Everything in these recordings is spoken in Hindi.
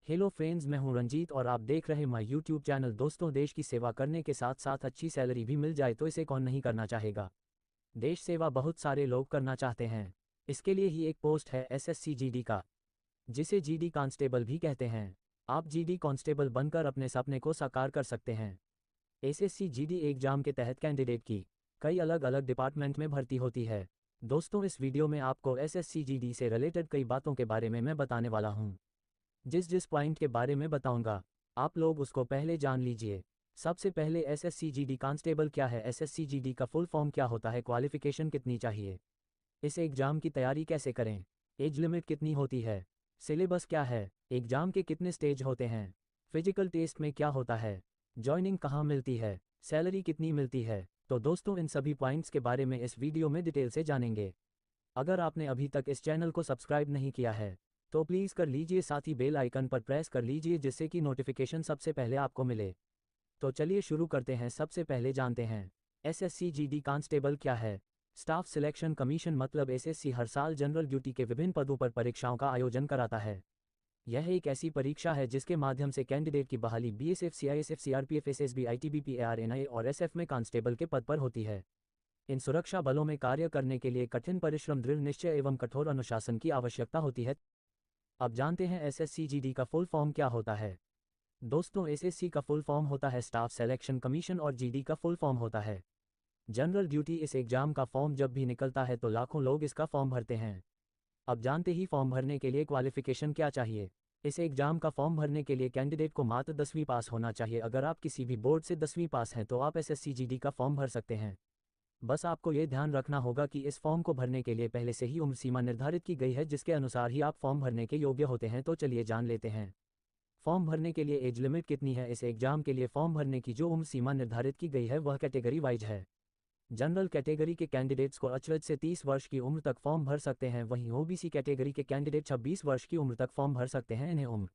हेलो फ्रेंड्स, मैं हूं रंजीत और आप देख रहे माय यूट्यूब चैनल। दोस्तों, देश की सेवा करने के साथ साथ अच्छी सैलरी भी मिल जाए तो इसे कौन नहीं करना चाहेगा। देश सेवा बहुत सारे लोग करना चाहते हैं। इसके लिए ही एक पोस्ट है एसएससी जीडी का, जिसे जीडी कांस्टेबल भी कहते हैं। आप जीडी कांस्टेबल बनकर अपने सपने को साकार कर सकते हैं। एसएससी जीडी एग्जाम के तहत कैंडिडेट की कई अलग अलग डिपार्टमेंट में भर्ती होती है। दोस्तों, इस वीडियो में आपको एसएससी जीडी से रिलेटेड कई बातों के बारे में मैं बताने वाला हूं। जिस पॉइंट के बारे में बताऊंगा, आप लोग उसको पहले जान लीजिए। सबसे पहले एसएससी जीडी कांस्टेबल क्या है, एसएससी जीडी का फुल फॉर्म क्या होता है, क्वालिफिकेशन कितनी चाहिए, इस एग्जाम की तैयारी कैसे करें, एज लिमिट कितनी होती है, सिलेबस क्या है, एग्जाम के कितने स्टेज होते हैं, फिजिकल टेस्ट में क्या होता है, जॉइनिंग कहाँ मिलती है, सैलरी कितनी मिलती है। तो दोस्तों, इन सभी पॉइंट्स के बारे में इस वीडियो में डिटेल से जानेंगे। अगर आपने अभी तक इस चैनल को सब्सक्राइब नहीं किया है तो प्लीज़ कर लीजिए, साथ ही बेल आइकन पर प्रेस कर लीजिए जिससे कि नोटिफिकेशन सबसे पहले आपको मिले। तो चलिए शुरू करते हैं। सबसे पहले जानते हैं एसएससी जीडी कांस्टेबल क्या है। स्टाफ सिलेक्शन कमीशन मतलब एसएससी हर साल जनरल ड्यूटी के विभिन्न पदों पर परीक्षाओं का आयोजन कराता है। यह एक ऐसी परीक्षा है जिसके माध्यम से कैंडिडेट की बहाली BSF, CISF, CRPF, SSB, ITBP, ARNI और एसएफ में कांस्टेबल के पद पर होती है। इन सुरक्षा बलों में कार्य करने के लिए कठिन परिश्रम, दृढ़ निश्चय एवं कठोर अनुशासन की आवश्यकता होती है। अब जानते हैं एसएससी जीडी का फुल फॉर्म क्या होता है। दोस्तों, एसएससी का फुल फॉर्म होता है स्टाफ सिलेक्शन कमीशन और जीडी का फुल फॉर्म होता है जनरल ड्यूटी। इस एग्जाम का फॉर्म जब भी निकलता है तो लाखों लोग इसका फॉर्म भरते हैं। अब जानते ही फॉर्म भरने के लिए क्वालिफिकेशन क्या चाहिए। इस एग्जाम का फॉर्म भरने के लिए कैंडिडेट को मात्र 10वीं पास होना चाहिए। अगर आप किसी भी बोर्ड से 10वीं पास हैं तो आप एसएससी जीडी का फॉर्म भर सकते हैं। बस आपको ये ध्यान रखना होगा कि इस फॉर्म को भरने के लिए पहले से ही उम्र सीमा निर्धारित की गई है, जिसके अनुसार ही आप फॉर्म भरने के योग्य होते हैं। तो चलिए जान लेते हैं फॉर्म भरने के लिए एज लिमिट कितनी है। इस एग्जाम के लिए फॉर्म भरने की जो उम्र सीमा निर्धारित की गई है वह कैटेगरी वाइज है। जनरल कैटेगरी के कैंडिडेट्स को अचरज से 30 वर्ष की उम्र तक फॉर्म भर सकते हैं, वहीं ओबीसी कैटेगरी के कैंडिडेट 26 वर्ष की उम्र तक फॉर्म भर सकते हैं। इन्हें उम्र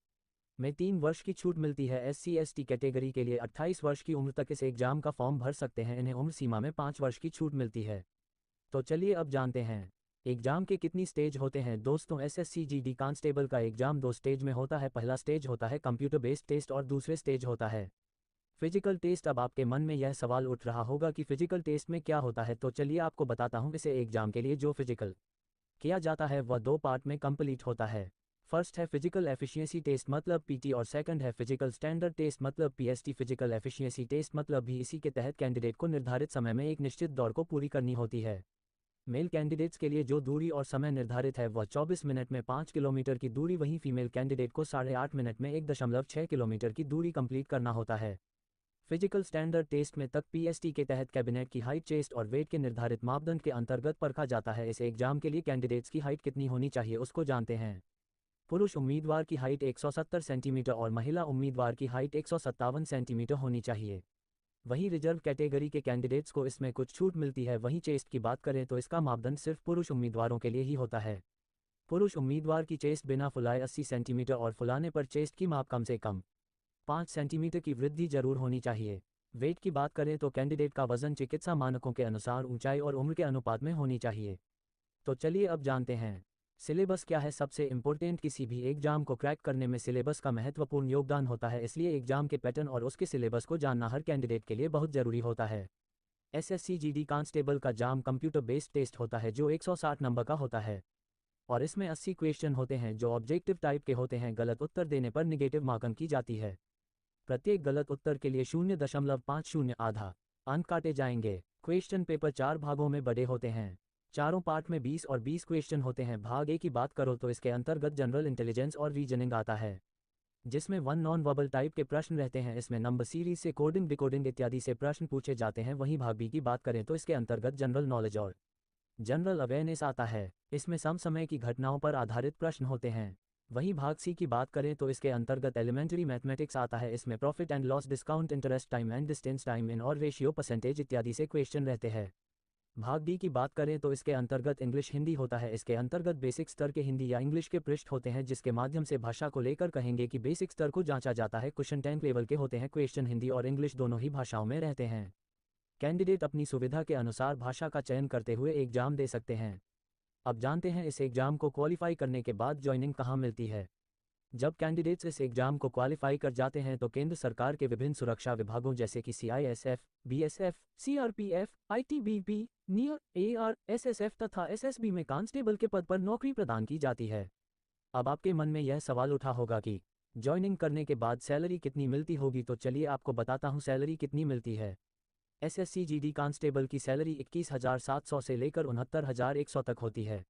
में 3 वर्ष की छूट मिलती है। एससी एसटी कैटेगरी के लिए 28 वर्ष की उम्र तक इस एग्जाम का फॉर्म भर सकते हैं। इन्हें उम्र सीमा में 5 वर्ष की छूट मिलती है। तो चलिए अब जानते हैं एग्जाम के कितनी स्टेज होते हैं। दोस्तों, एसएससी जीडी कांस्टेबल का एग्जाम 2 स्टेज में होता है। पहला स्टेज होता है कंप्यूटर बेस्ड टेस्ट और दूसरे स्टेज होता है फिजिकल टेस्ट। अब आपके मन में यह सवाल उठ रहा होगा कि फिजिकल टेस्ट में क्या होता है, तो चलिए आपको बताता हूं। इसे एग्जाम के लिए जो फिजिकल किया जाता है वह 2 पार्ट में कंप्लीट होता है। फर्स्ट है फिजिकल एफिशिएंसी टेस्ट मतलब पीटी और सेकंड है फिजिकल स्टैंडर्ड टेस्ट मतलब पीएसटी। फिजिकल एफिशिएंसी टेस्ट मतलब भी इसी के तहत कैंडिडेट को निर्धारित समय में एक निश्चित दौड़ को पूरी करनी होती है। मेल कैंडिडेट्स के लिए जो दूरी और समय निर्धारित है वह 24 मिनट में 5 किलोमीटर की दूरी, वहीं फीमेल कैंडिडेट को 8.5 मिनट में 1.6 किलोमीटर की दूरी कंप्लीट करना होता है। फिजिकल स्टैंडर्ड टेस्ट में तक पीएसटी के तहत कैबिनेट की हाइट, चेस्ट और वेट के निर्धारित मापदंड के अंतर्गत परखा जाता है। इस एग्जाम के लिए कैंडिडेट्स की हाइट कितनी होनी चाहिए उसको जानते हैं। पुरुष उम्मीदवार की हाइट 170 सेंटीमीटर और महिला उम्मीदवार की हाइट 157 सेंटीमीटर होनी चाहिए। वहीं रिजर्व कैटेगरी के कैंडिडेट्स को इसमें कुछ छूट मिलती है। वहीं चेस्ट की बात करें तो इसका मापदंड सिर्फ पुरुष उम्मीदवारों के लिए ही होता है। पुरुष उम्मीदवार की चेस्ट बिना फुलाए 80 सेंटीमीटर और फुलाने पर चेस्ट की माप कम से कम 5 सेंटीमीटर की वृद्धि जरूर होनी चाहिए। वेट की बात करें तो कैंडिडेट का वजन चिकित्सा मानकों के अनुसार ऊंचाई और उम्र के अनुपात में होनी चाहिए। तो चलिए अब जानते हैं सिलेबस क्या है। सबसे इंपॉर्टेंट, किसी भी एग्जाम को क्रैक करने में सिलेबस का महत्वपूर्ण योगदान होता है, इसलिए एग्जाम के पैटर्न और उसके सिलेबस को जानना हर कैंडिडेट के लिए बहुत जरूरी होता है। एसएससी जीडी कांस्टेबल का एग्जाम कंप्यूटर बेस्ड टेस्ट होता है जो 160 नंबर का होता है और इसमें 80 क्वेश्चन होते हैं जो ऑब्जेक्टिव टाइप के होते हैं। गलत उत्तर देने पर निगेटिव मार्किंग की जाती है। प्रत्येक गलत उत्तर के लिए 0.50 आधा अंक काटे जाएंगे। क्वेश्चन पेपर 4 भागों में बटे होते हैं। चारों पार्ट में 20 और 20 क्वेश्चन होते हैं। भाग ए की बात करो तो इसके अंतर्गत जनरल इंटेलिजेंस और रीजनिंग आता है, जिसमें 1 नॉन वर्बल टाइप के प्रश्न रहते हैं। इसमें नंबर सीरीज से कोडिंग, डिकोडिंग इत्यादि से प्रश्न पूछे जाते हैं। वहीं भाग बी की बात करें तो इसके अंतर्गत जनरल नॉलेज और जनरल अवेयरनेस आता है। इसमें समसामयिक की घटनाओं पर आधारित प्रश्न होते हैं। वहीं भाग सी की बात करें तो इसके अंतर्गत एलिमेंट्री मैथमेटिक्स आता है। इसमें profit and loss, discount, interest, time and distance, time in और रेशियो, परसेंटेज इत्यादि से क्वेश्चन रहते हैं। भाग डी की बात करें तो इसके अंतर्गत इंग्लिश हिंदी होता है। इसके अंतर्गत बेसिक स्तर के हिंदी या इंग्लिश के पृष्ठ होते हैं, जिसके माध्यम से भाषा को लेकर कहेंगे कि बेसिक स्तर को जांचा जाता है। क्वेश्चन 10 लेवल के होते हैं। क्वेश्चन हिंदी और इंग्लिश दोनों ही भाषाओं में रहते हैं। कैंडिडेट अपनी सुविधा के अनुसार भाषा का चयन करते हुए एग्जाम दे सकते हैं। अब जानते हैं इस एग्जाम को क्वालिफाई करने के बाद ज्वाइनिंग कहाँ मिलती है। जब कैंडिडेट्स इस एग्जाम को क्वालिफाई कर जाते हैं तो केंद्र सरकार के विभिन्न सुरक्षा विभागों जैसे कि CISF, BSF, CRPF, ITBP, NIR, AR, SSF तथा SSB में कांस्टेबल के पद पर नौकरी प्रदान की जाती है। अब आपके मन में यह सवाल उठा होगा कि ज्वाइनिंग करने के बाद सैलरी कितनी मिलती होगी, तो चलिए आपको बताता हूँ सैलरी कितनी मिलती है। SSC GD कांस्टेबल की सैलरी 21,700 से लेकर 69,100 तक होती है।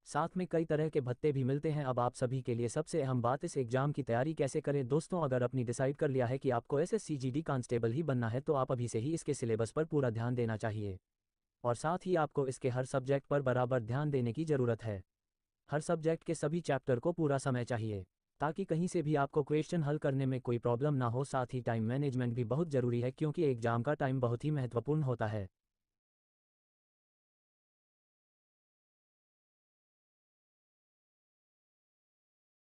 साथ में कई तरह के भत्ते भी मिलते हैं। अब आप सभी के लिए सबसे अहम बात, इस एग्जाम की तैयारी कैसे करें। दोस्तों, अगर अपनी डिसाइड कर लिया है कि आपको SSC GD कांस्टेबल ही बनना है तो आप अभी से ही इसके सिलेबस पर पूरा ध्यान देना चाहिए और साथ ही आपको इसके हर सब्जेक्ट पर बराबर ध्यान देने की ज़रूरत है। हर सब्जेक्ट के सभी चैप्टर को पूरा समय चाहिए ताकि कहीं से भी आपको क्वेश्चन हल करने में कोई प्रॉब्लम ना हो। साथ ही टाइम मैनेजमेंट भी बहुत ज़रूरी है क्योंकि एग्जाम का टाइम बहुत ही महत्वपूर्ण होता है।